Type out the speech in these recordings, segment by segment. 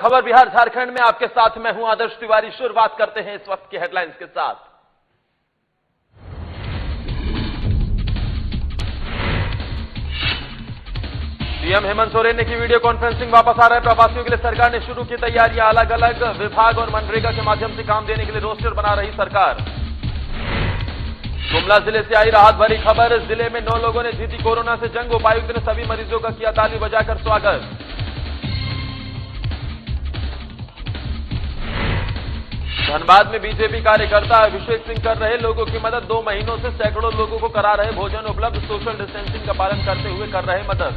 खबर बिहार झारखंड में आपके साथ मैं हूं आदर्श तिवारी। शुरुआत करते हैं इस वक्त की हेडलाइंस के साथ। सीएम हेमंत सोरेन ने की वीडियो कॉन्फ्रेंसिंग। वापस आ रहे प्रवासियों के लिए सरकार ने शुरू की तैयारियां। अलग अलग विभाग और मनरेगा के माध्यम से काम देने के लिए रोस्टर बना रही सरकार। गुमला जिले से आई राहत भरी खबर। जिले में 9 लोगों ने जीती कोरोना से जंग। उपायुक्त ने सभी मरीजों का किया ताली बजाकर स्वागत। धनबाद में बीजेपी कार्यकर्ता अभिषेक सिंह कर रहे लोगों की मदद। 2 महीनों से सैकड़ों लोगों को करा रहे भोजन उपलब्ध। सोशल डिस्टेंसिंग का पालन करते हुए कर रहे मदद।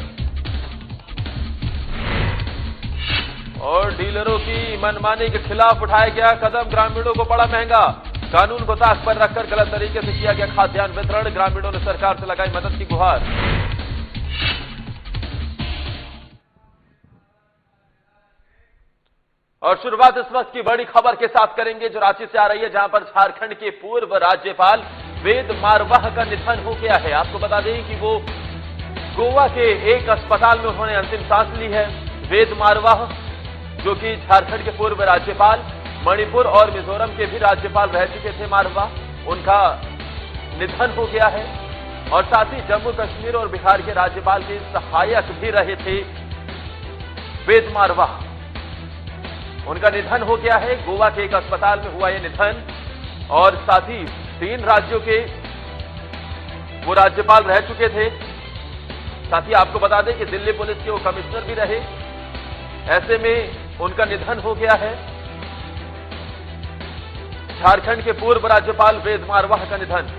और डीलरों की मनमानी के खिलाफ उठाया गया कदम। ग्रामीणों को पड़ा महंगा। कानून को ताक पर रखकर गलत तरीके से किया गया खाद्यान्न वितरण। ग्रामीणों ने सरकार से लगाई मदद की गुहार। और शुरुआत इस वक्त की बड़ी खबर के साथ करेंगे जो रांची से आ रही है, जहां पर झारखंड के पूर्व राज्यपाल वेद मारवाह का निधन हो गया है। आपको बता दें कि वो गोवा के एक अस्पताल में उन्होंने अंतिम सांस ली है। वेद मारवाह जो कि झारखंड के पूर्व राज्यपाल, मणिपुर और मिजोरम के भी राज्यपाल रह चुके थे मारवाह, उनका निधन हो गया है। और साथ ही जम्मू कश्मीर और बिहार के राज्यपाल के सहायक भी रहे थे वेद मारवाह, उनका निधन हो गया है। गोवा के एक अस्पताल में हुआ यह निधन। और साथ ही 3 राज्यों के वो राज्यपाल रह चुके थे। साथ ही आपको बता दें कि दिल्ली पुलिस के वो कमिश्नर भी रहे। ऐसे में उनका निधन हो गया है। झारखंड के पूर्व राज्यपाल वेद मारवाह का निधन।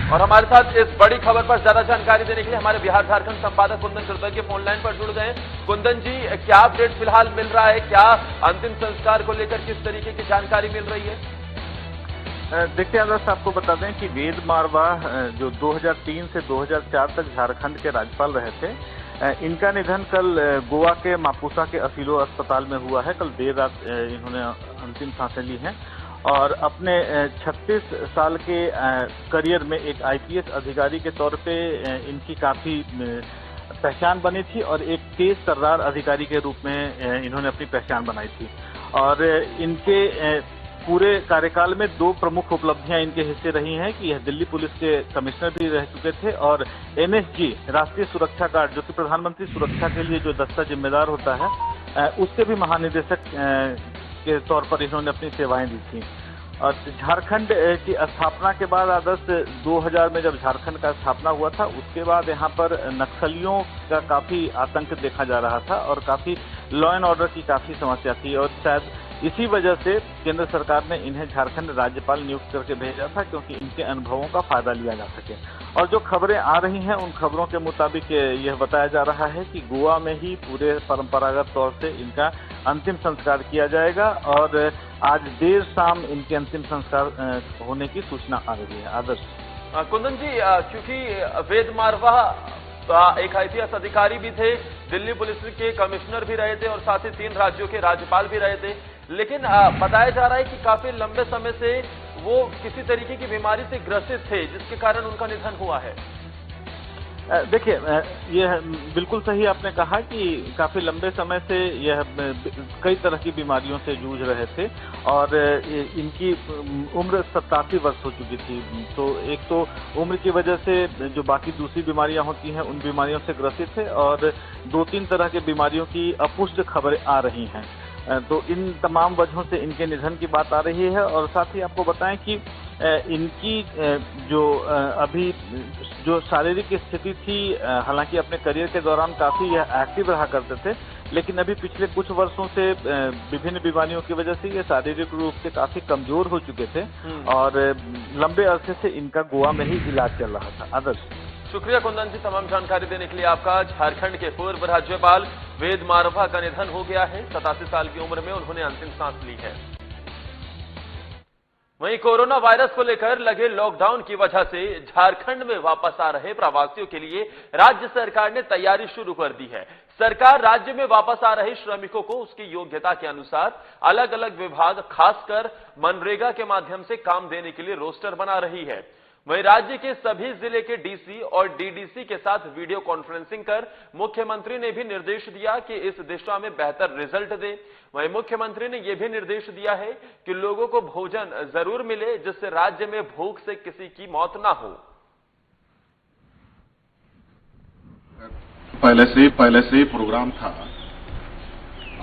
और हमारे साथ इस बड़ी खबर पर ज्यादा जानकारी देने के लिए हमारे बिहार झारखंड संपादक कुंदन कृतज्ञ फोन लाइन पर जुड़ गए। कुंदन जी, क्या अपडेट फिलहाल मिल रहा है? क्या अंतिम संस्कार को लेकर किस तरीके की जानकारी मिल रही है? देखिए आदर्श, आपको बता दें कि वेद मारवाह जो 2003 से 2004 तक झारखंड के राज्यपाल रहे थे, इनका निधन कल गोवा के मापुसा के असीलो अस्पताल में हुआ है। कल देर रात इन्होंने अंतिम सांसें ली हैं। और अपने 36 साल के करियर में एक आईपीएस अधिकारी के तौर पे इनकी काफी पहचान बनी थी और एक तेज तर्रार अधिकारी के रूप में इन्होंने अपनी पहचान बनाई थी। और इनके पूरे कार्यकाल में 2 प्रमुख उपलब्धियां इनके हिस्से रही हैं कि यह दिल्ली पुलिस के कमिश्नर भी रह चुके थे और एनएसजी राष्ट्रीय सुरक्षा गार्ड, जो कि प्रधानमंत्री सुरक्षा के लिए जो दस्ता जिम्मेदार होता है, उसके भी महानिदेशक के तौर पर इन्होंने अपनी सेवाएं दी थी। और झारखंड की स्थापना के बाद आदर्श 2000 में जब झारखंड का स्थापना हुआ था, उसके बाद यहाँ पर नक्सलियों का काफी आतंक देखा जा रहा था और काफी लॉ एंड ऑर्डर की काफी समस्या थी। और शायद इसी वजह से केंद्र सरकार ने इन्हें झारखंड राज्यपाल नियुक्त करके भेजा था, क्योंकि इनके अनुभवों का फायदा लिया जा सके। और जो खबरें आ रही हैं उन खबरों के मुताबिक यह बताया जा रहा है कि गोवा में ही पूरे परंपरागत तौर से इनका अंतिम संस्कार किया जाएगा। और आज देर शाम इनके अंतिम संस्कार होने की सूचना आ रही है। आदर्श कुंदन जी, क्योंकि वेद मारवाह एक आईपीएस अधिकारी भी थे, दिल्ली पुलिस के कमिश्नर भी रहे थे और साथ ही 3 राज्यों के राज्यपाल भी रहे थे, लेकिन बताया जा रहा है कि काफी लंबे समय से वो किसी तरीके की बीमारी से ग्रसित थे, जिसके कारण उनका निधन हुआ है। देखिए, यह बिल्कुल सही आपने कहा कि काफी लंबे समय से यह कई तरह की बीमारियों से जूझ रहे थे और इनकी उम्र 87 वर्ष हो चुकी थी। तो एक तो उम्र की वजह से जो बाकी दूसरी बीमारियां होती हैं उन बीमारियों से ग्रसित थे और 2-3 तरह की बीमारियों की अपुष्ट खबरें आ रही हैं। तो इन तमाम वजहों से इनके निधन की बात आ रही है। और साथ ही आपको बताएं कि इनकी जो अभी जो शारीरिक स्थिति थी, हालांकि अपने करियर के दौरान काफी यह एक्टिव रहा करते थे, लेकिन अभी पिछले कुछ वर्षों से विभिन्न बीमारियों की वजह से ये शारीरिक रूप से काफी कमजोर हो चुके थे और लंबे अरसे से इनका गोवा में ही इलाज चल रहा था। आदर्श, शुक्रिया कुंदन जी तमाम जानकारी देने के लिए आपका। झारखंड के पूर्व राज्यपाल वेद मारवाह का निधन हो गया है। 87 साल की उम्र में उन्होंने अंतिम सांस ली है। वहीं कोरोना वायरस को लेकर लगे लॉकडाउन की वजह से झारखंड में वापस आ रहे प्रवासियों के लिए राज्य सरकार ने तैयारी शुरू कर दी है। सरकार राज्य में वापस आ रहे श्रमिकों को उसकी योग्यता के अनुसार अलग अलग विभाग, खासकर मनरेगा के माध्यम से काम देने के लिए रोस्टर बना रही है। वहीं राज्य के सभी जिले के डीसी और डीडीसी के साथ वीडियो कॉन्फ्रेंसिंग कर मुख्यमंत्री ने भी निर्देश दिया कि इस दिशा में बेहतर रिजल्ट दे। वहीं मुख्यमंत्री ने यह भी निर्देश दिया है कि लोगों को भोजन जरूर मिले, जिससे राज्य में भूख से किसी की मौत ना हो। पहले से ही प्रोग्राम था।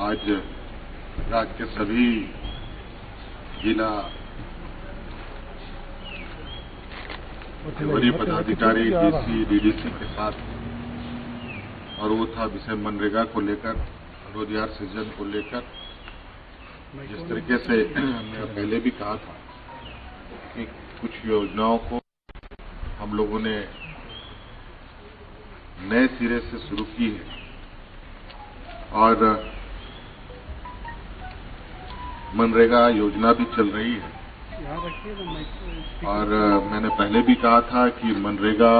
आज राज्य के सभी जिला वरीय पदाधिकारी डीसी डीडीसी के साथ, और वो था विषय मनरेगा को लेकर, रोजगार सृजन को लेकर। जिस तरीके से हमने पहले भी कहा था कि कुछ योजनाओं को हम लोगों ने नए सिरे से शुरू की है, और मनरेगा योजना भी चल रही है। और मैंने पहले भी कहा था कि मनरेगा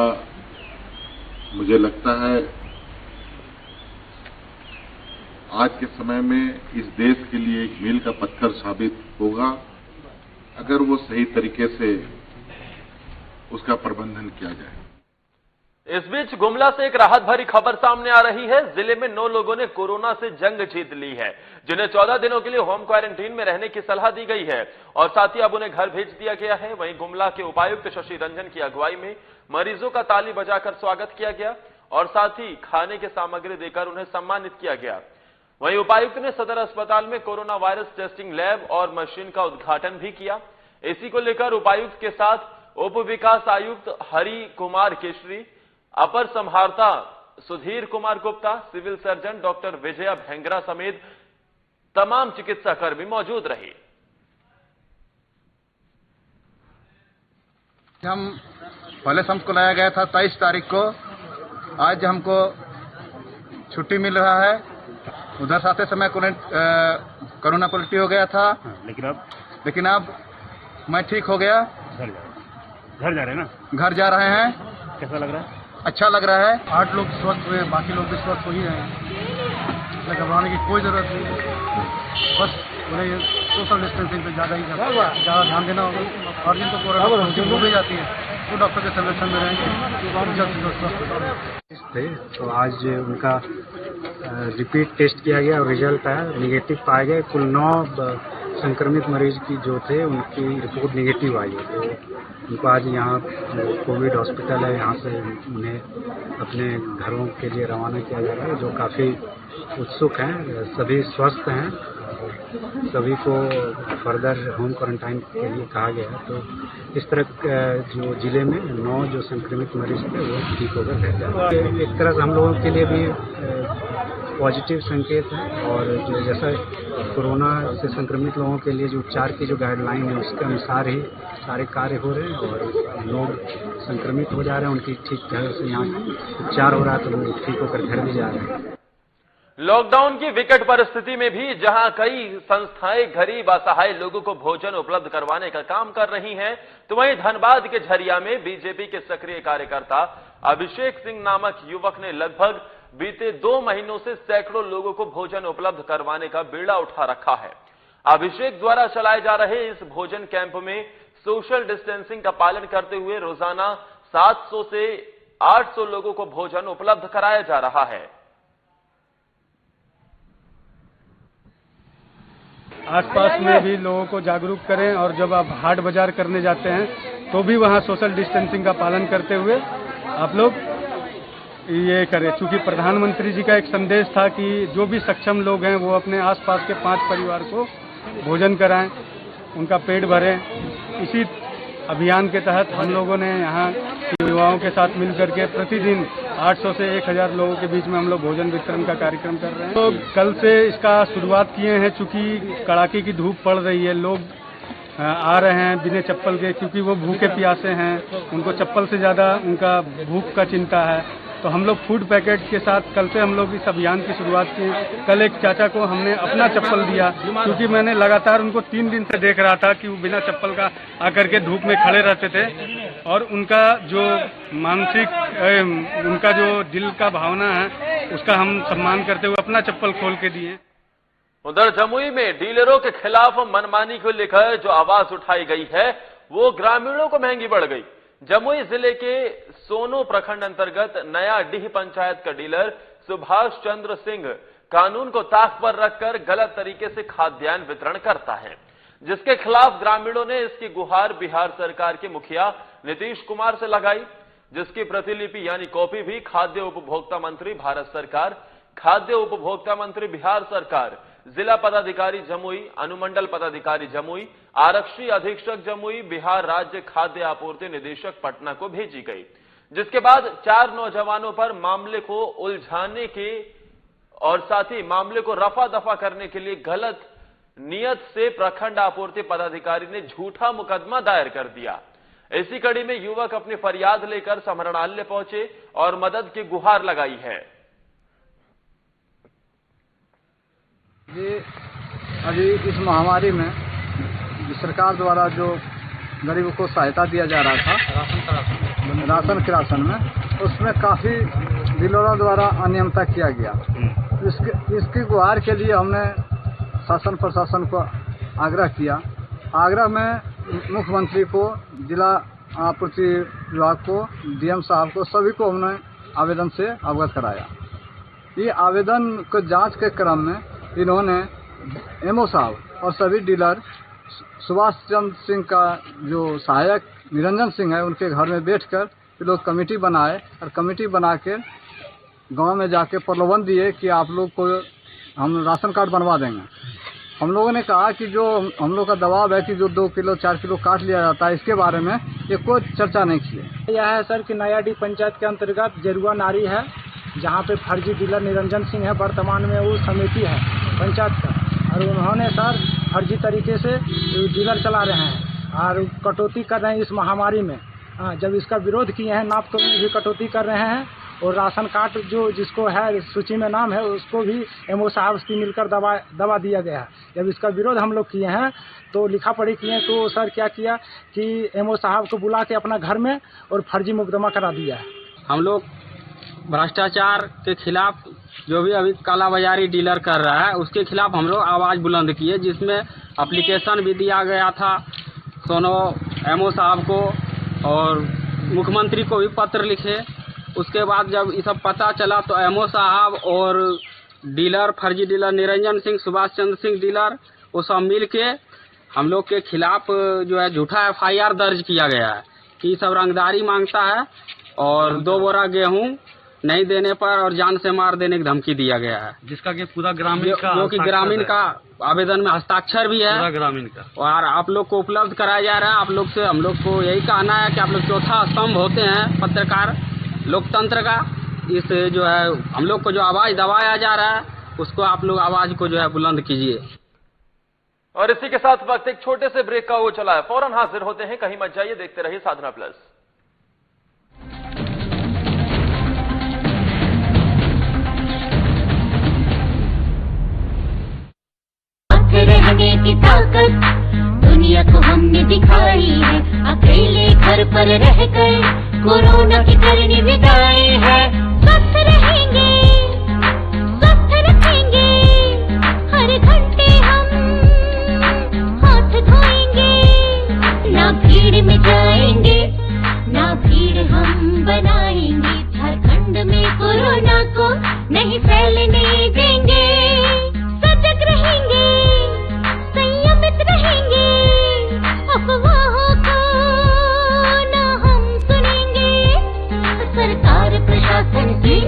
मुझे लगता है आज के समय में इस देश के लिए एक मील का पत्थर साबित होगा, अगर वो सही तरीके से उसका प्रबंधन किया जाए। इस बीच गुमला से एक राहत भरी खबर सामने आ रही है। जिले में 9 लोगों ने कोरोना से जंग जीत ली है, जिन्हें 14 दिनों के लिए होम क्वारंटीन में रहने की सलाह दी गई है और साथ ही अब उन्हें घर भेज दिया गया है। वहीं गुमला के उपायुक्त शशि रंजन की अगुवाई में मरीजों का ताली बजाकर स्वागत किया गया और साथ ही खाने की सामग्री देकर उन्हें सम्मानित किया गया। वहीं उपायुक्त ने सदर अस्पताल में कोरोना वायरस टेस्टिंग लैब और मशीन का उद्घाटन भी किया। इसी को लेकर उपायुक्त के साथ उप विकास आयुक्त हरि कुमार केशरी, अपर संभारता Sudhir Kumar Gupta, civil surgeon doctor Vijaya Bhengra समेत तमाम चिकित्सा कर्मी मौजूद रहे। हम पहले से हमको लाया गया था 23 तारीख को। आज हमको छुट्टी मिल रहा है। उधर से आते समय कोरोना पॉजिटिव हो गया था, लेकिन अब मैं ठीक हो गया। घर जा रहे हैं ना? घर जा रहे हैं। कैसा लग रहा है? अच्छा लग रहा है। 8 लोग स्वस्थ हुए, बाकी लोग भी स्वस्थ हो ही रहे हैं। घबराने की कोई जरूरत नहीं है। बस उन्हें सोशल डिस्टेंसिंग पे ज़्यादा ध्यान देना होगा। और जिनको कोरोना पॉजिटिव हो भी जाती है तो डॉक्टर के संरक्षण में रहेंगे, जल्द से जल्द स्वस्थ थे। तो आज उनका रिपीट टेस्ट किया गया और रिजल्ट आया, निगेटिव पाया गया। कुल 9 संक्रमित मरीज की जो थे उनकी रिपोर्ट निगेटिव आई है। तो उनको आज यहाँ कोविड हॉस्पिटल है, यहाँ से उन्हें अपने घरों के लिए रवाना किया जा रहा है, जो काफ़ी उत्सुक हैं। सभी स्वस्थ हैं, सभी को फर्दर होम क्वारंटाइन के लिए कहा गया है। तो इस तरह जो जिले में 9 जो संक्रमित मरीज थे वो ठीक होकर घर जा रहे हैं। एक तरह से हम लोगों के लिए भी पॉजिटिव संकेत है, और जो जैसा कोरोना से संक्रमित लोगों के लिए जो उपचार की जो गाइडलाइन है उसके अनुसार ही सारे कार्य हो रहे हैं, और लोग संक्रमित हो जा रहे हैं, उनकी ठीक तरह से यहाँ उपचार हो रहा है, तो लोग ठीक होकर घर भी जा रहे हैं। लॉकडाउन की विकट परिस्थिति में भी जहां कई संस्थाएं गरीब असहाय लोगों को भोजन उपलब्ध करवाने का काम कर रही हैं, तो वहीं धनबाद के झरिया में बीजेपी के सक्रिय कार्यकर्ता अभिषेक सिंह नामक युवक ने लगभग बीते 2 महीनों से सैकड़ों लोगों को भोजन उपलब्ध करवाने का बीड़ा उठा रखा है। अभिषेक द्वारा चलाए जा रहे इस भोजन कैंप में सोशल डिस्टेंसिंग का पालन करते हुए रोजाना 700 से 800 लोगों को भोजन उपलब्ध कराया जा रहा है। आसपास में भी लोगों को जागरूक करें, और जब आप हाट बाजार करने जाते हैं तो भी वहां सोशल डिस्टेंसिंग का पालन करते हुए आप लोग ये करें। चूंकि प्रधानमंत्री जी का एक संदेश था कि जो भी सक्षम लोग हैं वो अपने आसपास के 5 परिवार को भोजन कराएं, उनका पेट भरें। इसी अभियान के तहत हम लोगों ने यहाँ के युवाओं के साथ मिल करके प्रतिदिन 800 से 1000 लोगों के बीच में हम लोग भोजन वितरण का कार्यक्रम कर रहे हैं। तो कल से इसका शुरुआत किए हैं। चूंकि कड़ाके की धूप पड़ रही है, लोग आ रहे हैं बिना चप्पल के, क्योंकि वो भूखे प्यासे हैं, उनको चप्पल से ज़्यादा उनका भूख का चिंता है। तो हम लोग फूड पैकेट के साथ कल से हम लोग इस अभियान की शुरुआत की। कल एक चाचा को हमने अपना चप्पल दिया, क्योंकि मैंने लगातार उनको 3 दिन से देख रहा था कि वो बिना चप्पल का आकर के धूप में खड़े रहते थे, और उनका जो मानसिक उनका जो दिल का भावना है उसका हम सम्मान करते हुए अपना चप्पल खोल के दिए। उधर जमुई में डीलरों के खिलाफ मनमानी को लेकर जो आवाज उठाई गई है वो ग्रामीणों को महंगी पड़ गई। जमुई जिले के सोनो प्रखंड अंतर्गत नया डीह पंचायत का डीलर सुभाष चंद्र सिंह कानून को ताक पर रखकर गलत तरीके से खाद्यान्न वितरण करता है, जिसके खिलाफ ग्रामीणों ने इसकी गुहार बिहार सरकार के मुखिया नीतीश कुमार से लगाई, जिसकी प्रतिलिपि यानी कॉपी भी खाद्य उपभोक्ता मंत्री भारत सरकार, खाद्य उपभोक्ता मंत्री बिहार सरकार, जिला पदाधिकारी जमुई, अनुमंडल पदाधिकारी जमुई, आरक्षी अधीक्षक जमुई, बिहार राज्य खाद्य आपूर्ति निदेशक पटना को भेजी गई, जिसके बाद 4 नौजवानों पर मामले को उलझाने के और साथ ही मामले को रफा दफा करने के लिए गलत नियत से प्रखंड आपूर्ति पदाधिकारी ने झूठा मुकदमा दायर कर दिया। इसी कड़ी में युवक अपनी फरियाद लेकर समरणालय पहुंचे और मदद की गुहार लगाई है। ये अभी इस महामारी में सरकार द्वारा जो गरीबों को सहायता दिया जा रहा था राशन के राशन में, उसमें काफी डीलरों द्वारा अनियमितता किया गया। इसकी गुहार के लिए हमने शासन प्रशासन को आग्रह किया। आग्रह में मुख्यमंत्री को, जिला आपूर्ति विभाग को, डीएम साहब को, सभी को हमने आवेदन से अवगत कराया। ये आवेदन को जांच के क्रम में इन्होंने एमओ साहब और सभी डीलर सुभाष चंद्र सिंह का जो सहायक निरंजन सिंह है, उनके घर में बैठकर ये लोग कमेटी बनाए और कमेटी बना के गाँव में जाके प्रलोभन दिए कि आप लोग को हम राशन कार्ड बनवा देंगे। हम लोगों ने कहा कि जो हम लोग का दबाव है कि जो 2 किलो 4 किलो काट लिया जाता है, इसके बारे में ये कोई चर्चा नहीं की। यह है सर कि नया डी पंचायत के अंतर्गत जरुआ नारी है, जहाँ पे फर्जी डीलर निरंजन सिंह है, वर्तमान में वो समिति है पंचायत का, और उन्होंने सर फर्जी तरीके से डीलर चला रहे हैं और कटौती कर रहे हैं इस महामारी में। जब इसका विरोध किए हैं, नाप तोल में भी कटौती कर रहे हैं और राशन कार्ड जो जिसको है सूची में नाम है उसको भी एमओ साहब से मिलकर दबा दिया गया है। जब इसका विरोध हम लोग किए हैं तो लिखा पढ़ी किए, तो सर क्या किया कि एमओ साहब को बुला के अपना घर में और फर्जी मुकदमा करा दिया है। हम लोग भ्रष्टाचार के खिलाफ जो भी अभी कालाबाजारी डीलर कर रहा है उसके खिलाफ हम लोग आवाज़ बुलंद किए, जिसमें एप्लीकेशन भी दिया गया था सोनो एमओ साहब को और मुख्यमंत्री को भी पत्र लिखे। उसके बाद जब ये सब पता चला तो एमओ साहब और डीलर फर्जी डीलर निरंजन सिंह, सुभाष चंद्र सिंह डीलर, वो सब मिल के हम लोग के खिलाफ जो है झूठा FIR दर्ज किया गया है कि सब रंगदारी मांगता है और 2 बोरा गेहूं नहीं देने पर और जान से मार देने की धमकी दिया गया है, जिसका कि पूरा ग्रामीण का जो कि ग्रामीण का आवेदन में हस्ताक्षर भी है, पूरा ग्रामीण का। और आप लोग को उपलब्ध कराया जा रहा है। आप लोग से हम लोग को यही कहना है कि आप लोग चौथा स्तंभ होते हैं पत्रकार लोकतंत्र का। इस जो है हम लोग को जो आवाज दबाया जा रहा है उसको आप लोग आवाज को जो है बुलंद कीजिए। और इसी के साथ वक्त एक छोटे से ब्रेक का वो चला है, फौरन हाजिर होते हैं, कहीं मत जाइए, देखते रहिए साधना प्लस। रहने की ताकत दुनिया को हमने दिखाई है, अकेले घर पर रहकर कोरोना की करनी विदाई है। स्वस्थ रहेंगे, स्वस्थ रखेंगे, हर घंटे हम हाथ धोएंगे, ना भीड़ में जाएंगे, ना भीड़ हम बनाएंगे, झारखंड में कोरोना को नहीं फैलने देंगे। सजग रहेंगे, संयमित रहेंगे, अफवाहों को ना हम सुनेंगे, सरकार प्रशासन की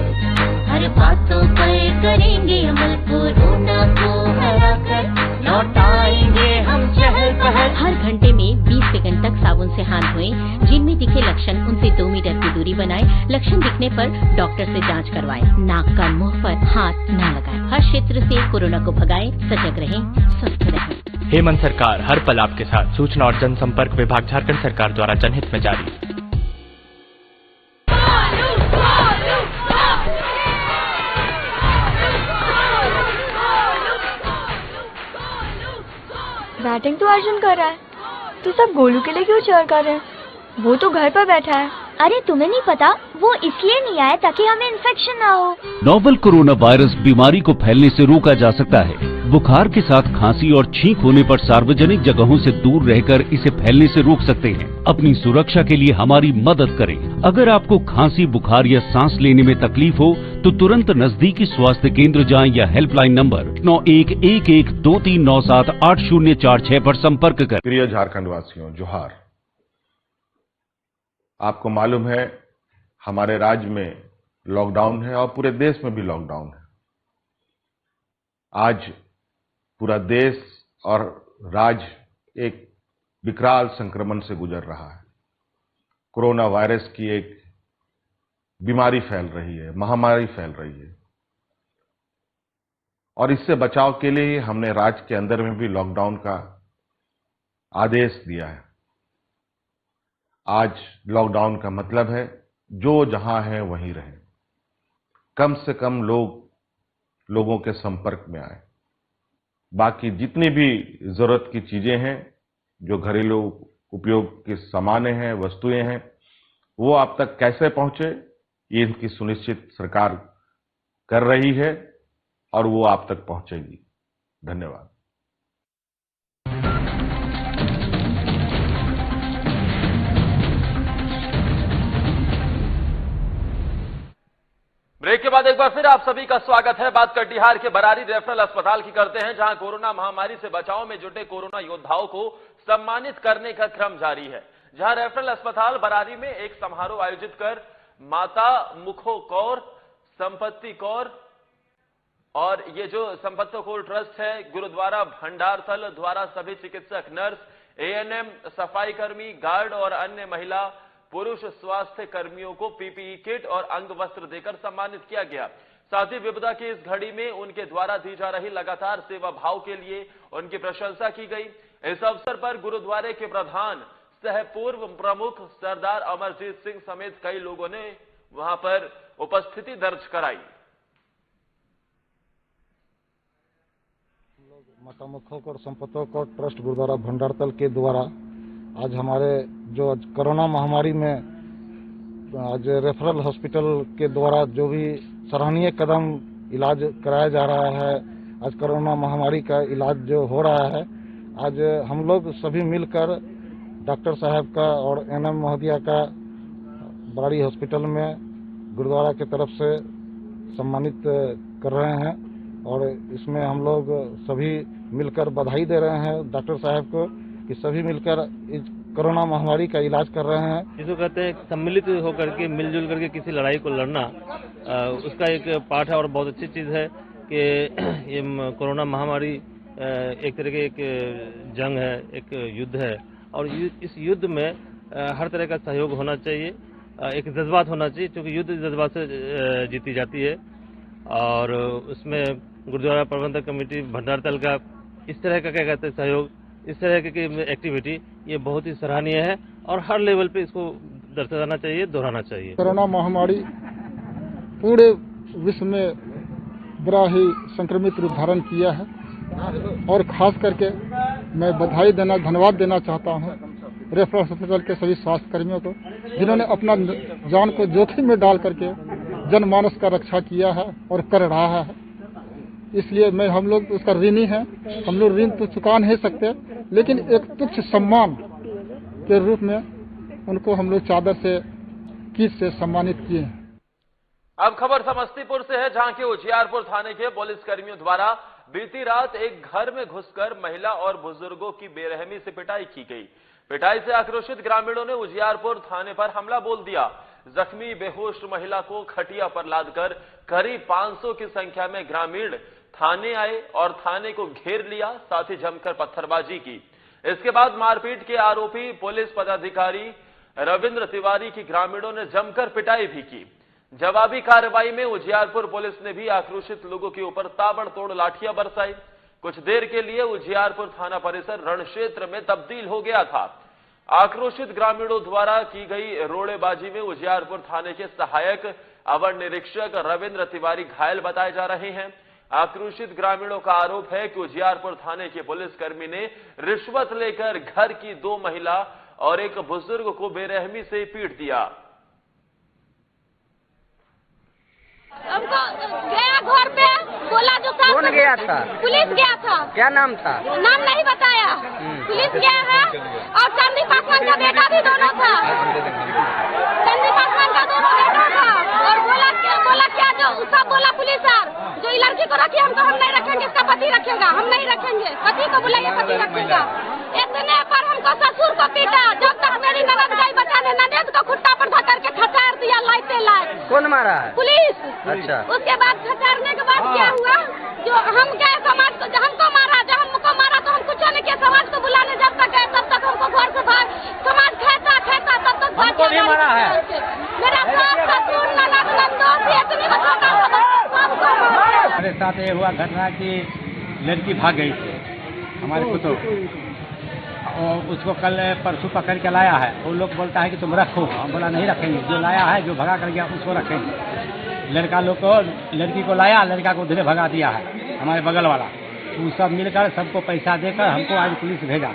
हर बातों पर करेंगे अमल, कोरोना को हराकर लौटाएंगे हम चहल पहल। हर घंटे में 20 सेकंड तक साबुन से हाथ धोएं, जिनमें दिखे लक्षण उनसे 2 मीटर की दूरी बनाएं, लक्षण दिखने पर डॉक्टर से जांच करवाएं, नाक कान मुंह पर हाथ न लगाएं, हर क्षेत्र से कोरोना को भगाएं, सजग रहें, स्वस्थ रहें। हेमंत सरकार हर पल आपके साथ। सूचना और जनसंपर्क विभाग झारखंड सरकार द्वारा जनहित में जारी। बैटिंग तो अर्जुन कर रहा है, तो सब गोलू के लिए क्यों चीयर कर रहे हैं? वो तो घर पर बैठा है। अरे तुम्हें नहीं पता, वो इसलिए नहीं आया ताकि हमें इन्फेक्शन ना हो। नोवेल कोरोना वायरस बीमारी को फैलने से रोका जा सकता है। बुखार के साथ खांसी और छींक होने पर सार्वजनिक जगहों से दूर रहकर इसे फैलने से रोक सकते हैं। अपनी सुरक्षा के लिए हमारी मदद करें। अगर आपको खांसी, बुखार या सांस लेने में तकलीफ हो तो तुरंत नजदीकी स्वास्थ्य केंद्र जाएं या हेल्पलाइन नंबर 911123978046 पर संपर्क करें। प्रिय झारखंड वासियों, जोहार। आपको मालूम है हमारे राज्य में लॉकडाउन है और पूरे देश में भी लॉकडाउन है। आज पूरा देश और राज्य एक विकराल संक्रमण से गुजर रहा है। कोरोना वायरस की एक बीमारी फैल रही है, महामारी फैल रही है, और इससे बचाव के लिए हमने राज्य के अंदर में भी लॉकडाउन का आदेश दिया है। आज लॉकडाउन का मतलब है जो जहां है वहीं रहे, कम से कम लोगों के संपर्क में आए। बाकी जितनी भी जरूरत की चीजें हैं, जो घरेलू उपयोग के सामानें हैं, वस्तुएं हैं, वो आप तक कैसे पहुंचे, ये इनकी सुनिश्चित सरकार कर रही है और वो आप तक पहुंचेगी। धन्यवाद। ब्रेक के बाद एक बार फिर आप सभी का स्वागत है। बात कटिहार के बरारी रेफरल अस्पताल की करते हैं, जहां कोरोना महामारी से बचाव में जुटे कोरोना योद्धाओं को सम्मानित करने का क्रम जारी है। जहां रेफरल अस्पताल बरारी में एक समारोह आयोजित कर माता मुखो कौर, संपत्ति कौर और ये जो संपत्ति कौर ट्रस्ट है, गुरुद्वारा भंडारतल द्वारा सभी चिकित्सक, नर्स, एएनएम, सफाई कर्मी, गार्ड और अन्य महिला पुरुष स्वास्थ्य कर्मियों को पीपीई किट और अंग वस्त्र देकर सम्मानित किया गया। साथ ही विपदा की इस घड़ी में उनके द्वारा दी जा रही लगातार सेवा भाव के लिए उनकी प्रशंसा की गई। इस अवसर पर गुरुद्वारे के प्रधान सह पूर्व प्रमुख सरदार अमरजीत सिंह समेत कई लोगों ने वहां पर उपस्थिति दर्ज कराई। माता मुखो और संपत्ति को ट्रस्ट गुरुद्वारा भंडारतल के द्वारा आज हमारे जो कोरोना महामारी में आज रेफरल हॉस्पिटल के द्वारा जो भी सराहनीय कदम इलाज कराया जा रहा है, आज कोरोना महामारी का इलाज जो हो रहा है, आज हम लोग सभी मिलकर डॉक्टर साहब का और एनएम महोदया का बरारी हॉस्पिटल में गुरुद्वारा की तरफ से सम्मानित कर रहे हैं और इसमें हम लोग सभी मिलकर बधाई दे रहे हैं डॉक्टर साहब को कि सभी मिलकर इस कोरोना महामारी का इलाज कर रहे हैं। जिसको कहते हैं सम्मिलित होकर के मिलजुल करके किसी लड़ाई को लड़ना, उसका एक पाठ है और बहुत अच्छी चीज़ है कि ये कोरोना महामारी एक तरह के एक जंग है, एक युद्ध है और इस युद्ध में हर तरह का सहयोग होना चाहिए, एक जज्बात होना चाहिए, क्योंकि युद्ध जज्बात से जीती जाती है। और उसमें गुरुद्वारा प्रबंधक कमेटी भंडारतल का इस तरह का क्या कहते हैं सहयोग, इस तरह की एक्टिविटी ये बहुत ही सराहनीय है और हर लेवल पे इसको दर्शाना चाहिए, दोहराना चाहिए। कोरोना महामारी पूरे विश्व में बड़ा ही संक्रमित रूप धारण किया है और खास करके मैं बधाई देना, धन्यवाद देना चाहता हूँ रेफरल हॉस्पिटल के सभी स्वास्थ्य कर्मियों को, जिन्होंने अपना जान को जोखिम में डाल करके जनमानस का रक्षा किया है और कर रहा है। इसलिए मैं हम लोग उसका ऋणी हैं। हम लोग ऋण तो चुका नहीं सकते, लेकिन एक तुच्छ सम्मान के रूप में उनको हम लोग चादर से, किट से सम्मानित किए हैं। अब खबर समस्तीपुर से है, जहां के उजियारपुर थाने के पुलिस कर्मियों द्वारा बीती रात एक घर में घुसकर महिला और बुजुर्गों की बेरहमी से पिटाई की गई। पिटाई से आक्रोशित ग्रामीणों ने उजियारपुर थाने पर हमला बोल दिया। जख्मी बेहोश महिला को खटिया पर लादकर करीब 500 की संख्या में ग्रामीण थाने आए और थाने को घेर लिया, साथ ही जमकर पत्थरबाजी की। इसके बाद मारपीट के आरोपी पुलिस पदाधिकारी रविंद्र तिवारी की ग्रामीणों ने जमकर पिटाई भी की। जवाबी कार्रवाई में उजियारपुर पुलिस ने भी आक्रोशित लोगों के ऊपर ताबड़तोड़ लाठियां बरसाई। कुछ देर के लिए उजियारपुर थाना परिसर रण क्षेत्र में तब्दील हो गया था। आक्रोशित ग्रामीणों द्वारा की गई रोड़ेबाजी में उजियारपुर थाने के सहायक अवर निरीक्षक रविंद्र तिवारी घायल बताए जा रहे हैं। आक्रोशित ग्रामीणों का आरोप है कि उजियारपुर थाने के पुलिसकर्मी ने रिश्वत लेकर घर की 2 महिला और एक बुजुर्ग को बेरहमी से पीट दिया। हमको गया घर पे बोला जो कौन गया था? पुलिस गया था। क्या नाम था? नाम नहीं बताया। पुलिस गया है और चंदी पासवान का बेटा भी दोनों था। चंदी पासवान का दोनों बेटा था और बोला क्या जो सब बोला पुलिस सर जो ये लड़की को रखी हमको हम नहीं रखेंगे, इसका पति रखेगा, हम नहीं रखेंगे। पति को बुलाइए, पति रखेगा। इतने पर हमको ससुर को पीटा। जब तक मेरी ननद गई बचाने, ननद को खुट्टा पर धक्कर के खचार दिया लाइटे लाइट। कौन मारा है? पुलिस। अच्छा। उसके बाद खचारने के बाद क्या हुआ जो हम गए समाज को, जो हमको मारा तो हम कुछ नहीं किया। समाज को बुलाने जब तक गए तब तक हमको घर से बाहर समाज खेता तब तक हमको भी मारा है। मेरा सास ससुर ननद नंदोस इतनी छोटा सबको मारा। हमारे साथ ये हुआ घटना कि लड़की भाग गई थी हमारे कुतो, और उसको कल परसों पकड़ के लाया है। वो लोग बोलता है कि तुम रखो, हम बोला नहीं रखेंगे। जो लाया है, जो भगा कर गया उसको रखेंगे। लड़का लोग को, लड़की को लाया, लड़का को उधर भगा दिया है हमारे बगल वाला। वो सब मिलकर सबको पैसा देकर हमको आज पुलिस भेजा।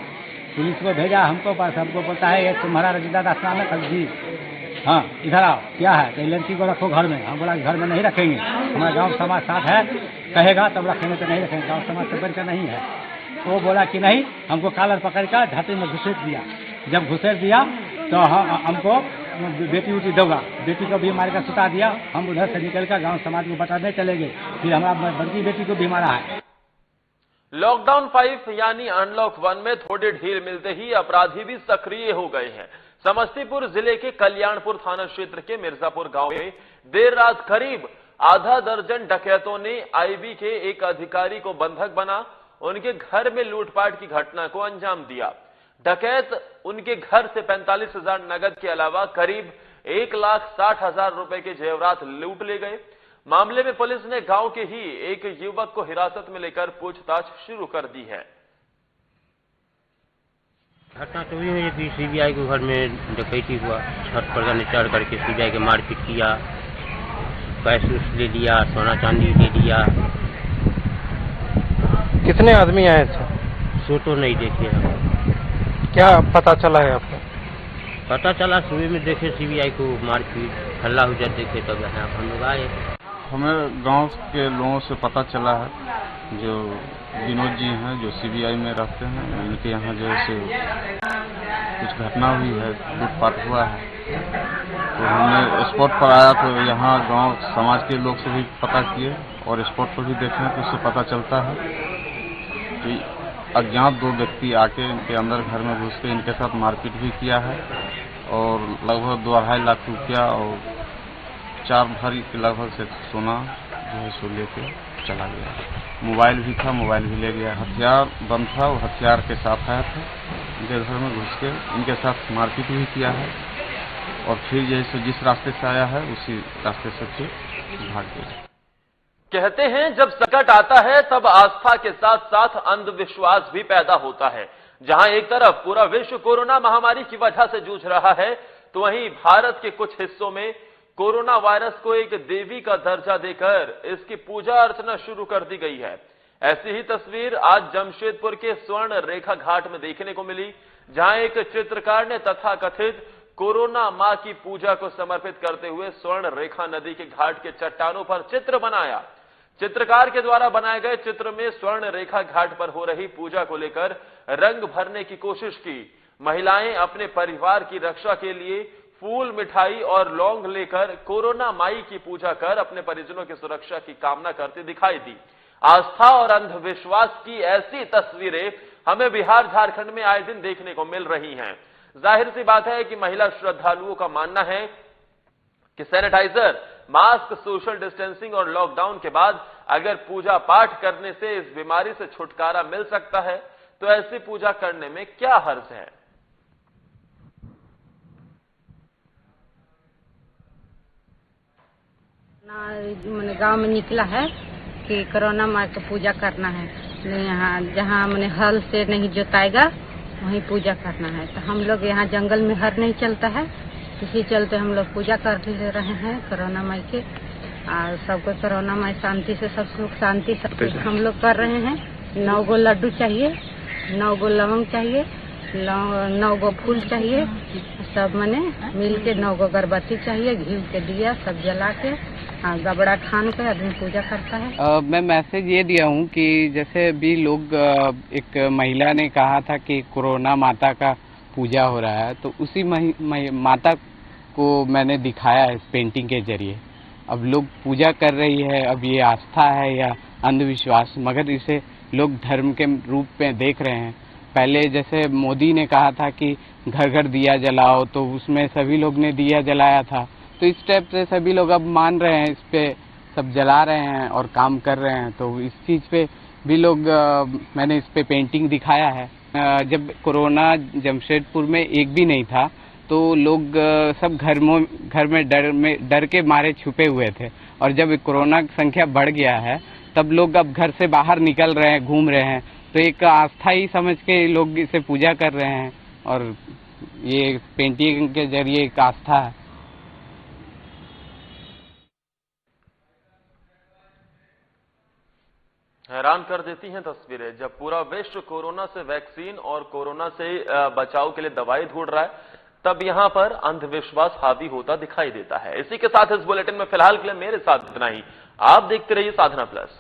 पुलिस को भेजा हमको पास, हमको बोलता है ये तुम्हारा रजिदादा नाम है कल जी, हाँ इधर आओ, क्या है? तो लड़की को रखो घर में। हम बोला घर में नहीं रखेंगे, हमारा गाँव समाज साथ है, कहेगा तब रखेंगे, तो नहीं रखेंगे, गाँव समाज से बढ़कर नहीं है। वो बोला कि नहीं, हमको कॉलर पकड़ कर झाटी में घुसेड़ दिया। जब घुसेड़ दिया तो हमको बेटी उटी दोगा, बेटी को भी मार कर सुता दिया। हम उधर से निकल कर गाँव समाज को बताने चले गए। फिर हमारा बड़की बेटी को भी मारा है। लॉकडाउन 5 यानी अनलॉक 1 में थोड़ी ढील मिलते ही अपराधी भी सक्रिय हो गए हैं। समस्तीपुर जिले के कल्याणपुर थाना क्षेत्र के मिर्जापुर गांव में देर रात करीब आधा दर्जन डकैतों ने आईबी के एक अधिकारी को बंधक बना उनके घर में लूटपाट की घटना को अंजाम दिया। डकैत उनके घर से 45,000 नगद के अलावा करीब 1,60,000 रुपए के जेवरात लूट ले गए। मामले में पुलिस ने गांव के ही एक युवक को हिरासत में लेकर पूछताछ शुरू कर दी है। घटना तो हुई है कि सीबीआई को घर में डकैती हुआ, छत पर चढ़ करके सीबीआई के मारपीट किया, पैसे ले लिया, सोना चांदी ले लिया। कितने आदमी आए थे? सो तो नहीं देखे हम। क्या पता चला है आपको? पता चला सुबह में देखे सीबीआई को मारपीट, हल्ला हुआ देखे तब यहाँ हम लोग आए। हमें गांव के लोगों से पता चला है, जो विनोद जी हैं जो सीबीआई में रहते हैं, उनके यहाँ जो है कुछ घटना हुई है, लूटपाट हुआ है। तो हमने स्पॉट पर आया तो यहाँ गांव समाज के लोग से भी पता किए और स्पॉट पर भी देखे तो उससे पता चलता है कि अज्ञात 2 व्यक्ति आके इनके अंदर घर में घुस के इनके साथ मारपीट भी किया है और लगभग 2-2.5 लाख रुपया और 4 भरी के लगभग से सोना जो है सो लेके चला गया। मोबाइल भी था, मोबाइल भी ले गया। हथियार बंद था, वो हथियार के साथ आया था, इनके घर में घुस के इनके साथ मारपीट भी किया है और फिर जैसे जिस रास्ते से आया है उसी रास्ते से फिर भाग गया। कहते हैं जब संकट आता है तब आस्था के साथ साथ अंधविश्वास भी पैदा होता है। जहां एक तरफ पूरा विश्व कोरोना महामारी की वजह से जूझ रहा है, तो वहीं भारत के कुछ हिस्सों में कोरोना वायरस को एक देवी का दर्जा देकर इसकी पूजा अर्चना शुरू कर दी गई है। ऐसी ही तस्वीर आज जमशेदपुर के स्वर्ण रेखा घाट में देखने को मिली, जहां एक चित्रकार ने तथाकथित कोरोना मां की पूजा को समर्पित करते हुए स्वर्ण रेखा नदी के घाट के चट्टानों पर चित्र बनाया। चित्रकार के द्वारा बनाए गए चित्र में स्वर्ण रेखा घाट पर हो रही पूजा को लेकर रंग भरने की कोशिश की। महिलाएं अपने परिवार की रक्षा के लिए फूल, मिठाई और लौंग लेकर कोरोना माई की पूजा कर अपने परिजनों की सुरक्षा की कामना करती दिखाई दी। आस्था और अंधविश्वास की ऐसी तस्वीरें हमें बिहार, झारखंड में आए दिन देखने को मिल रही हैं। जाहिर सी बात है कि महिला श्रद्धालुओं का मानना है कि सैनिटाइजर, मास्क, सोशल डिस्टेंसिंग और लॉकडाउन के बाद अगर पूजा पाठ करने से इस बीमारी से छुटकारा मिल सकता है तो ऐसी पूजा करने में क्या हर्ज है। मैंने गांव में निकला है कि कोरोना माँ की पूजा करना है, यहाँ जहाँ मैंने हल से नहीं जोताएगा वहीं पूजा करना है। तो हम लोग यहाँ जंगल में हर नहीं चलता है, इसी चलते हम लोग पूजा कर रहे हैं कोरोना माई के, और सबको कोरोना माई शांति से, सब सुख शांति से हम लोग कर रहे हैं। 9 गो लड्डू चाहिए, 9 गो लवंग चाहिए, 9 गो फूल चाहिए, सब मैंने मिल के 9 गो अगरबत्ती चाहिए, घी के दिया सब जला के हाँ गबड़ा ठान कर आदमी पूजा करता है। मैं मैसेज ये दिया हूँ कि जैसे भी लोग एक महिला ने कहा था कि कोरोना माता का पूजा हो रहा है, तो उसी माता को मैंने दिखाया है इस पेंटिंग के जरिए। अब लोग पूजा कर रही है, अब ये आस्था है या अंधविश्वास, मगर इसे लोग धर्म के रूप में देख रहे हैं। पहले जैसे मोदी ने कहा था कि घर घर दिया जलाओ, तो उसमें सभी लोग ने दिया जलाया था, तो इस टाइप से सभी लोग अब मान रहे हैं, इस पे सब जला रहे हैं और काम कर रहे हैं। तो इस चीज़ पे भी लोग मैंने इस पे पेंटिंग दिखाया है। जब कोरोना जमशेदपुर में एक भी नहीं था, तो लोग सब घर में डर के मारे छुपे हुए थे, और जब कोरोना की संख्या बढ़ गया है तब लोग अब घर से बाहर निकल रहे हैं, घूम रहे हैं, तो एक आस्था ही समझ के लोग इसे पूजा कर रहे हैं, और ये पेंटिंग के जरिए एक आस्था है। हैरान कर देती हैं तस्वीरें, जब पूरा विश्व कोरोना से वैक्सीन और कोरोना से बचाव के लिए दवाई ढूंढ रहा है, तब यहां पर अंधविश्वास हावी होता दिखाई देता है। इसी के साथ इस बुलेटिन में फिलहाल के लिए मेरे साथ इतना ही। आप देखते रहिए साधना प्लस।